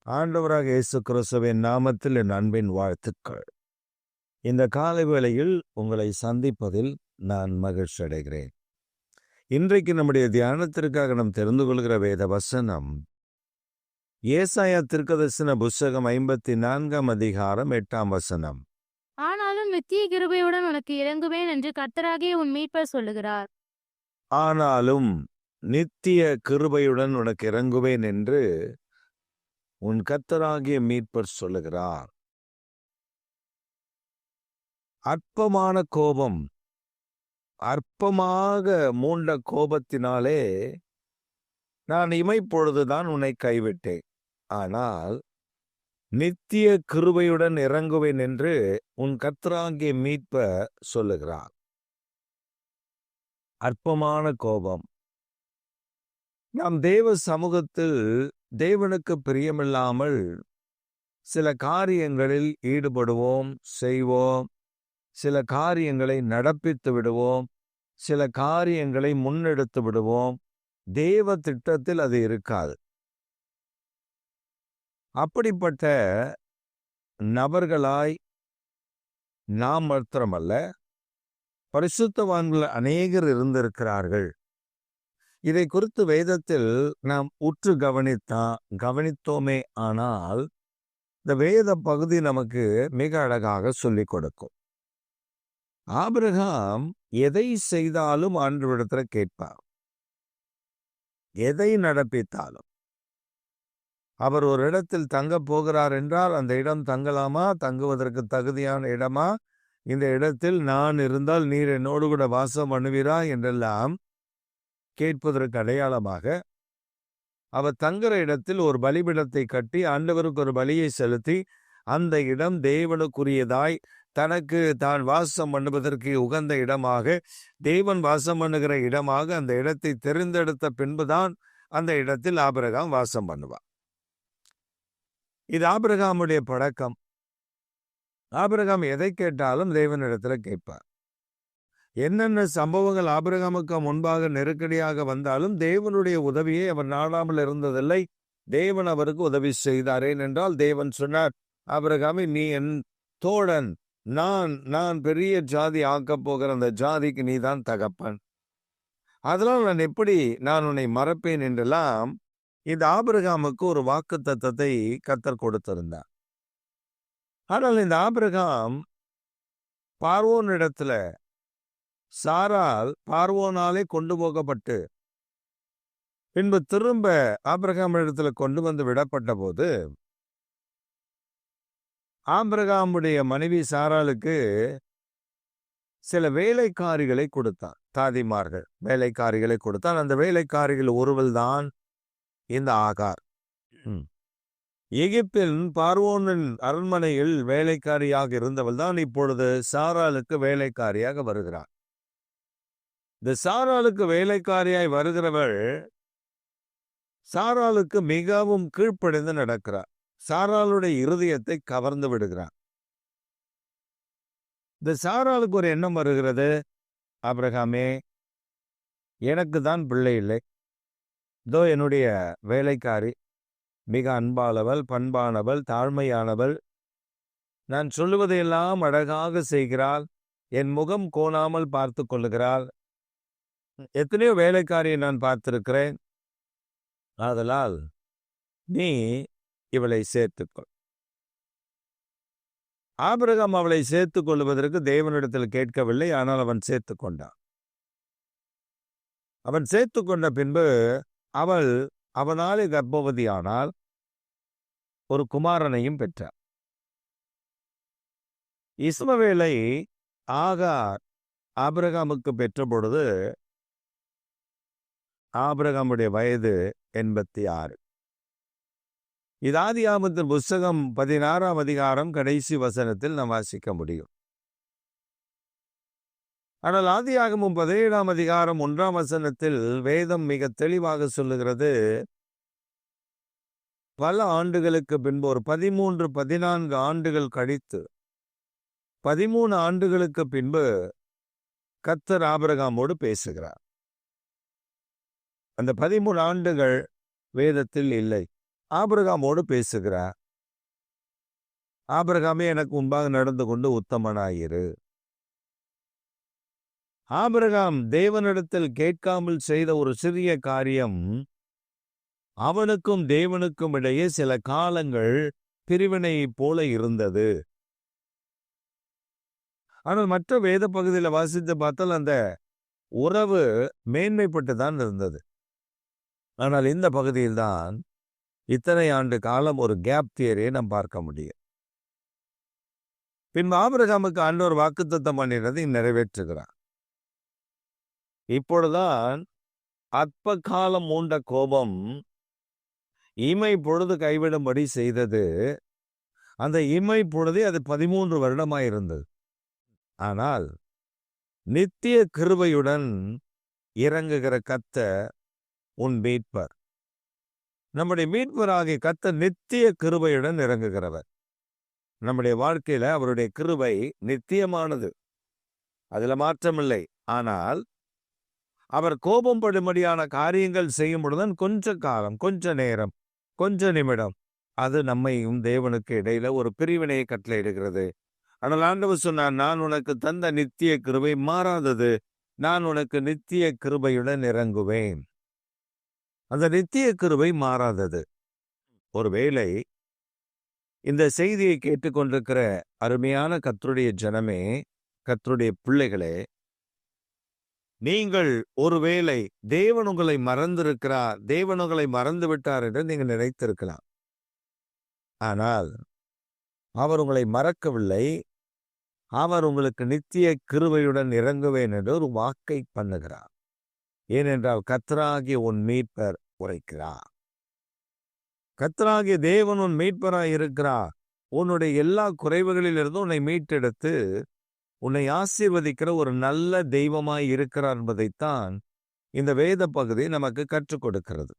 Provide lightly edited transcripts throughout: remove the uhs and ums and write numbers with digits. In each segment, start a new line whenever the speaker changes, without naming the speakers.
ஆண்டவராக இயேசு கிறிஸ்துவின் நாமத்தில் என் அன்பின் வாழ்த்துக்கள். இந்த காலை வேளையில் உங்களை சந்திப்பதில் நான் மகிழ்ச்சி அடைகிறேன். இன்றைக்கு நம்முடைய தியானத்திற்காக நாம் தெரிந்து கொள்கிற வேத வசனம் ஏசாயா தீர்க்கதரிசன புஸ்தகம் 54 அதிகாரம் 8 வசனம்.
ஆனாலும் நித்திய கிருபையுடன் உனக்கு இறங்குவேன் என்று கர்த்தராகிய உன் மீட்பர் சொல்லுகிறார்.
ஆனாலும் நித்திய கிருபையுடன் உனக்கு இறங்குவேன் என்று உன் கர்த்தராகிய மீட்பர் சொல்லுகிறார். அற்பமான கோபம், அற்பமாக மூண்ட கோபத்தினாலே நான் இமைப்பொழுதுதான் உன்னை கைவிட்டேன். ஆனால் நித்திய கிருபையுடன் இறங்குவேன் என்று உன் கர்த்தராகிய மீட்பர் சொல்லுகிறார். அற்பமான கோபம். நாம் தேவ சமூகத்தில் தேவனுக்கு பிரியமில்லாமல் சில காரியங்களில் ஈடுபடுவோம், செய்வோம். சில காரியங்களை நடப்பித்து விடுவோம், சில காரியங்களை முன்னெடுத்து விடுவோம். தேவ திட்டத்தில் அது இருக்காது. அப்படிப்பட்ட நபர்களாய் நாம் மாத்திரமல்ல, பரிசுத்தவான்கள் அநேகர் இருந்திருக்கிறார்கள். இதை குறித்து வேதத்தில் நாம் உற்று கவனித்தோமே ஆனால் இந்த வேத பகுதி நமக்கு மிக அழகாக சொல்லிக் கொடுக்கும். ஆபிரகாம் எதை செய்தாலும் ஆண்டவரிடத்தில் கேட்பார். எதை நடப்பித்தாலும் அவர் ஒரு இடத்தில் தங்க போகிறார் என்றால் அந்த இடம் தங்கலாமா, தங்குவதற்கு தகுதியான இடமா, இந்த இடத்தில் நான் இருந்தால் நீர் என்னோடு கூட வாசம் பண்ணுவீரா என்றெல்லாம் கேட்பதற்கு அடையாளமாக அவர் தங்குற இடத்தில் ஒரு பலிபீடத்தை கட்டி ஆண்டவருக்கு ஒரு பலியை செலுத்தி அந்த இடம் தேவனுக்குரியதாய் தனக்கு தான் வாசம் பண்ணுவதற்கு உகந்த இடமாக, தேவன் வாசம் பண்ணுகிற இடமாக அந்த இடத்தை தெரிந்தெடுத்த பின்புதான் அந்த இடத்தில் ஆபிரகாம் வாசம் பண்ணுவார். இது ஆபிரகாமுடைய பழக்கம். ஆபிரகாம் எதை கேட்டாலும் தேவனிடத்துல கேட்பார். என்னென்ன சம்பவங்கள் ஆபிரகாமுக்கு முன்பாக நெருக்கடியாக வந்தாலும் தேவனுடைய உதவியை அவர் நாடாமல் இருந்ததில்லை. தேவன் அவருக்கு உதவி செய்தார். ஏனென்றால் தேவன் சொன்னார், ஆபிரகாமே நீ என் தோழன், நான் பெரிய ஜாதி ஆக்கப் போகிற அந்த ஜாதிக்கு நீதான் தகப்பன், அதனால் நான் உன்னை மறப்பேன் என்றெல்லாம் இந்த ஆபிரகாமுக்கு ஒரு வாக்கு தத்தத்தை கர்த்தர் கொடுத்திருந்தார். ஆனால் இந்த ஆபிரகாம் பார்வோனிடத்துல சாரால் பார்வோனாலே கொண்டு போகப்பட்டு பின்பு திரும்ப ஆபிரகாம் இடத்துல கொண்டு வந்து விடப்பட்ட போது ஆபிரகாமுடைய மனைவி சாராளுக்கு சில வேலைக்காரிகளை கொடுத்தான். தாதிமார்கள் வேலைக்காரிகளை கொடுத்தான். அந்த வேலைக்காரிகள் ஒருவள் தான் இந்த ஆகார். எகிப்தில் பார்வோனின் அரண்மனையில் வேலைக்காரியாக இருந்தவள் தான் இப்பொழுது சாராளுக்கு வேலைக்காரியாக வருகிறார். இந்த சாராளுக்கு வேலைக்காரியாய் வருகிறவள் சாராளுக்கு மிகவும் கீழ்ப்படிந்து நடக்கிறார். சாராளுடைய இருதயத்தை கவர்ந்து விடுகிறார். இந்த சாராளுக்கு ஒரு எண்ணம் வருகிறது, ஆபிரகாமே எனக்கு தான் பிள்ளை இல்லை, இதோ என்னுடைய வேலைக்காரி மிக அன்பானவள், பண்பானவள், தாழ்மையானவள், நான் சொல்லுவதையெல்லாம் அழகாக செய்கிறாள், என் முகம் கோணாமல் பார்த்து கொள்ளுகிறாள், எத்தனையோ வேலைக்காரியை நான் பார்த்திருக்கிறேன், ஆதலால் நீ இவளை சேர்த்துக்கொள். ஆபிரகாம் அவளை சேர்த்துக் கொள்வதற்கு தேவனிடத்தில் கேட்கவில்லை. ஆனால் அவன் சேர்த்து கொண்டான். அவன் சேர்த்து கொண்ட பின்பு அவள் அவனாலே கர்ப்பவதியானால் ஒரு குமாரனையும் பெற்றார். இஸ்மவேலை ஆகார் ஆபிரகாமுக்கு பெற்ற பொழுது ஆபிரகாமுடைய வயது 86. இது ஆதியாகமத்தின் புஸ்தகம் 16 அதிகாரம் கடைசி வசனத்தில் நாம் வாசிக்க முடியும். ஆனால் ஆதியாகமம் 17 அதிகாரம் 1 வசனத்தில் வேதம் மிக தெளிவாக சொல்லுகிறது, பல ஆண்டுகளுக்கு பின்பு ஒரு 13-14 ஆண்டுகள் கழித்து 13 ஆண்டுகளுக்கு பின்பு கர்த்தர் ஆபிரகாமோடு பேசுகிறார். அந்த 13 ஆண்டுகள் வேதத்தில் இல்லை. ஆபிரகாமோடு பேசுகிறார். ஆபிரகாமே, எனக்கு முன்பாக நடந்து கொண்டு உத்தமனாயிரு. ஆபிரகாம் தேவனிடத்தில் கேட்காமல் செய்த ஒரு சிறிய காரியம் அவனுக்கும் தேவனுக்கும் இடையே சில காலங்கள் பிரிவினையைப் போல இருந்தது. ஆனால் மற்ற வேத பகுதியில வாசித்து பார்த்தால் அந்த உறவு மேன்மைப்பட்டு தான் இருந்தது. ஆனால் இந்த பகுதியில்தான் இத்தனை ஆண்டு காலம் ஒரு கேப் தியரியை நாம் பார்க்க முடியும். பின்பு ஆபிரகாமுக்கு ஆண்டவர் வாக்குத்தத்தம் பண்ணினதை நிறைவேற்றுகிறார். இப்பொழுதுதான் அற்ப காலம் மூண்ட கோபம் இமை பொழுது கைவிடும்படி செய்தது. அந்த இமை பொழுது அது 13 வருடமாயிருந்தது. ஆனால் நித்திய கிருபையுடன் இறங்குகிற கர்த்தர் உன் மீட்பர். நம்முடைய மீட்பராகிய கர்த்தர் நித்திய கிருபையுடன் இறங்குகிறவர். நம்முடைய வாழ்க்கையில அவருடைய கிருபை நித்தியமானது, அதுல மாற்றமில்லை. ஆனால் அவர் கோபம் படும்படியான காரியங்கள் செய்யும் பொழுதுதான் கொஞ்ச காலம், கொஞ்ச நேரம், கொஞ்ச நிமிடம் அது நம்மையும் தேவனுக்கு இடையில ஒரு பிரிவினையை கட்டளையிடுகிறது. ஆனால் ஆண்டவர் சொன்னார், நான் உனக்கு தந்த நித்திய கிருபை மாறாதது, நான் உனக்கு நித்திய கிருபையுடன் இறங்குவேன். அந்த நித்திய கிருபை மாறாதது. ஒருவேளை இந்த செய்தியை கேட்டுக்கொண்டிருக்கிற அருமையான கர்த்தருடைய ஜனமே, கர்த்தருடைய பிள்ளைகளே, நீங்கள் ஒருவேளை தேவன் உங்களை மறந்திருக்கிறார், தேவன் உங்களை மறந்து விட்டார் என்று நீங்கள் நினைத்திருக்கலாம். ஆனால் அவர் உங்களை மறக்கவில்லை. அவர் உங்களுக்கு நித்திய கிருபையுடன் இறங்குவேன் என்று ஒரு வாக்கை பண்ணுகிறார். ஏனென்றால் கர்த்தராகிய உன் மீட்பர் உரைக்கிறார். கர்த்தராகிய தேவன் உன் மீட்பராய் இருக்கிறார். உன்னுடைய எல்லா குறைவுகளிலிருந்தும் உன்னை மீட்டெடுத்து உன்னை ஆசீர்வதிக்கிற ஒரு நல்ல தெய்வமாய் இருக்கிறார் என்பதைத்தான் இந்த வேத பகுதி நமக்கு கற்றுக் கொடுக்கிறது.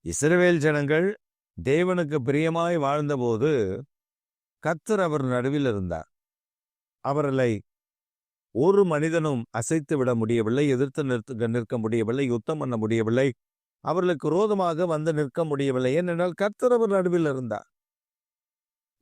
இஸ்ரவேல் ஜனங்கள் தேவனுக்கு பிரியமாய் வாழ்ந்தபோது கர்த்தர் அவர் நடுவில் இருந்தார். அவர்களை ஒரு மனிதனும் அசைத்து விட முடியவில்லை, எதிர்த்து நிற்க முடியவில்லை, யுத்தம் பண்ண முடியவில்லை, அவர்களுக்கு விரோதமாக வந்து நிற்க முடியவில்லை. ஏனென்றால் கர்த்தர் அவர் நடுவில் இருந்தார்.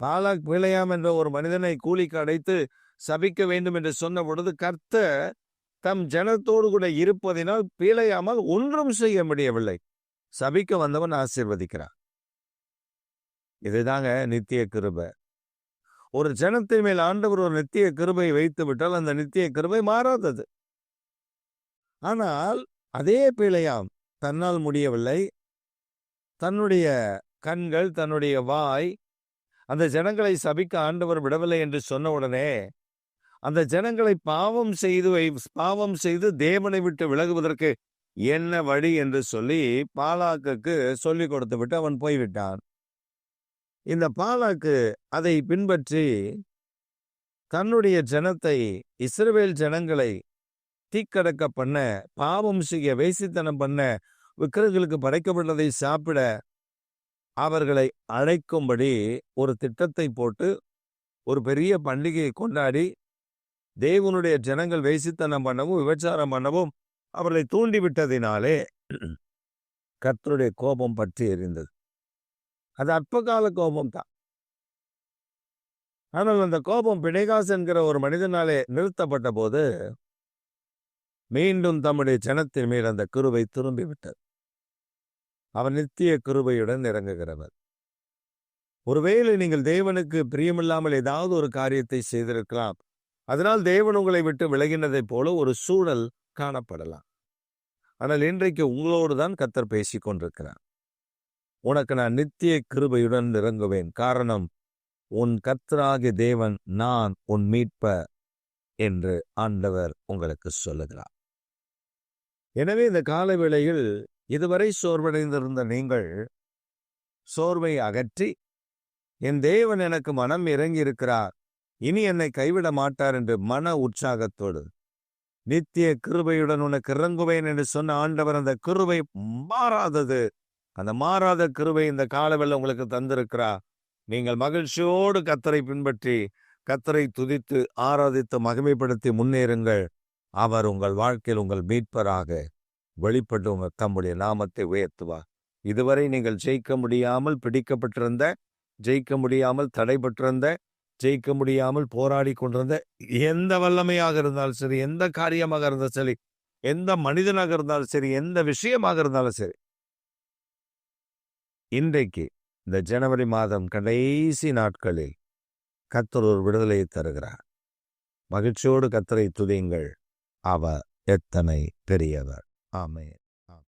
பாலாக் பிலேயாம் என்ற ஒரு மனிதனை கூலிக்கு அடைத்து சபிக்க வேண்டும் என்று சொன்ன பொழுது கர்த்தர் தம் ஜனத்தோடு கூட இருப்பதினால் பிலேயாமால் ஒன்றும் செய்ய முடியவில்லை. சபிக்க வந்தவன் ஆசீர்வதிக்கிறார். இதுதாங்க நித்திய கிருபை. ஒரு ஜனத்தின் மேல் ஆண்டவர் ஒரு நித்திய கிருபை வைத்து விட்டால் அந்த நித்திய கிருபை மாறாதது. ஆனால் அதே பிலேயாம் தன்னால் முடியவில்லை. தன்னுடைய கண்கள், தன்னுடைய வாய் அந்த ஜனங்களை சபிக்க ஆண்டவர் விடவில்லை என்று சொன்ன உடனே அந்த ஜனங்களை பாவம் செய்து தேவனை விட்டு விலகுவதற்கு என்ன வழி என்று சொல்லி பாலாக்குக்கு சொல்லிக் கொடுத்து விட்டு அவன் போய்விட்டான். இந்த பாலாக்கு அதை பின்பற்றி தன்னுடைய ஜனத்தை, இஸ்ரவேல் ஜனங்களை தீக்கடக்க பண்ண, பாவம் செய்ய, வேசித்தனம் பண்ண, விக்கிரகங்களுக்கு படைக்கப்பட்டதை சாப்பிட அவர்களை அழைக்கும்படி ஒரு திட்டத்தை போட்டு ஒரு பெரிய பண்டிகையை கொண்டாடி தேவனுடைய ஜனங்கள் வேசித்தனம் பண்ணவும் விபச்சாரம் பண்ணவும் அவர்களை தூண்டிவிட்டதினாலே கர்த்தருடைய கோபம் பற்றி எரிந்தது. அது அற்பகால கோபம் தான். ஆனால் அந்த கோபம் பிணைகாசு என்கிற ஒரு மனிதனாலே நிறுத்தப்பட்ட போது மீண்டும் தம்முடைய ஜனத்தின் மேல் அந்த கிருபை திரும்பிவிட்டது. அவர் நித்திய கிருபையுடன் இறங்குகிறவர். ஒருவேளை நீங்கள் தேவனுக்கு பிரியமில்லாமல் ஏதாவது ஒரு காரியத்தை செய்திருக்கலாம். அதனால் தேவன் உங்களை விட்டு விலகினதைப் போல ஒரு சூழல் காணப்படலாம். ஆனால் இன்றைக்கு உங்களோடு தான் கர்த்தர் பேசிக் கொண்டிருக்கிறார். உனக்கு நான் நித்திய கிருபையுடன் இறங்குவேன். காரணம், உன் கர்த்தராகிய தேவன் நான் உன் மீட்பர் என்று ஆண்டவர் உங்களுக்கு சொல்லுகிறார். எனவே இந்த கால வேளையில் இதுவரை சோர்வடைந்திருந்த நீங்கள் சோர்வை அகற்றி, என் தேவன் எனக்கு மனம் இறங்கி இருக்கிறார், இனி என்னை கைவிட மாட்டார் என்று மன உற்சாகத்தோடு நித்திய கிருபையுடன் உனக்கு இறங்குவேன் என்று சொன்ன ஆண்டவர் அந்த கிருபை மாறாதது. அந்த மாறாத கிருபை இந்த காலவெல்ல உங்களுக்கு தந்திருக்கிறார். நீங்கள் மகிழ்ச்சியோடு கர்த்தரை பின்பற்றி கர்த்தரை துதித்து ஆராதித்து மகிமைப்படுத்தி முன்னேறுங்கள். அவர் உங்கள் வாழ்க்கையில் உங்கள் மீட்பராக வெளிப்பட்டு உங்கள் தம்முடைய நாமத்தை உயர்த்துவார். இதுவரை நீங்கள் ஜெயிக்க முடியாமல் பிடிக்கப்பட்டிருந்த, ஜெயிக்க முடியாமல் தடைபட்டிருந்த, ஜெயிக்க முடியாமல் போராடி கொண்டிருந்த எந்த வல்லமையாக இருந்தாலும் சரி, எந்த காரியமாக இருந்தாலும் சரி, எந்த மனிதனாக இருந்தாலும் சரி, எந்த விஷயமாக இருந்தாலும் சரி, இன்றைக்கு இந்த ஜனவரி மாதம் கடைசி நாட்களில் கர்த்தர் ஒரு விடுதலையை தருகிறார். மகிழ்ச்சியோடு கர்த்தரை துதியுங்கள். அவர் எத்தனை பெரியவர். ஆமென்.